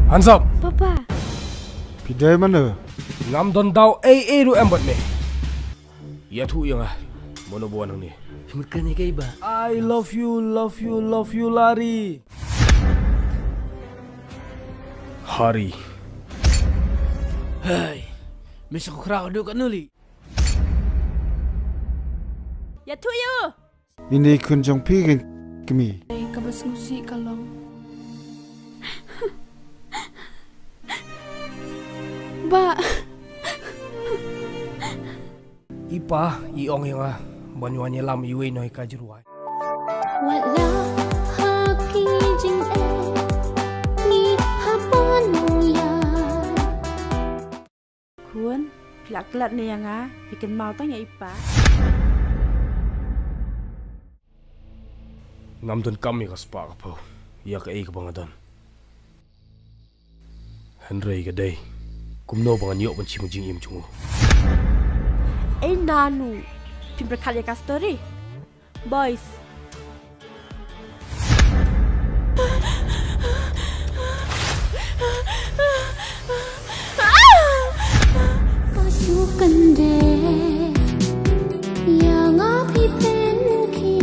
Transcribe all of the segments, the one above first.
Hands up. Papa. Pidai mana? Ngam don daw AA ru embat me. Ya thu yang mono buan ni. Himutkan kay ba? I love you, love you, love you, Lari. Hari. Hai. Misa ko crowd kan nuli. Ya tu you. Ini kun jong pigin kami. Kabas ngusi kalong. Ba. Ipa iong yang banyuannya lam iwe noi kajruai. Wala haki jing ni hapanong ya. Kun, pelak-pelak ni yang bikin mau tanya Ipa. Ngam don kami ka spa ka po. Ya ka ka bangadan. Henry ka day. Kumno bangan yok ban chimujing im chungu. Nanu. Pin berkali ka story. Boys. Pasukan deh yang api penki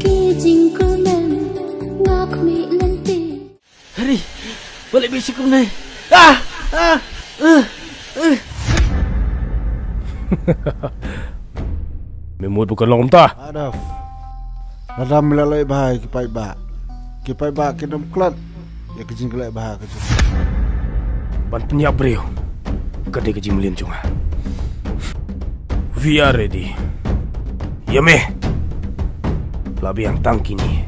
kijing kumen ngak mi lenti. Hari. Balik besok ko na. Memut bukan lom ta. Adaf. Nadam melalui bahai kipai ba. Kipai ba kidam klat. Ya kejing kelai bahai kejing. Ban penyap brio. Kade kejing melin cunga. We are ready. Yame. Labi yang tangki ni.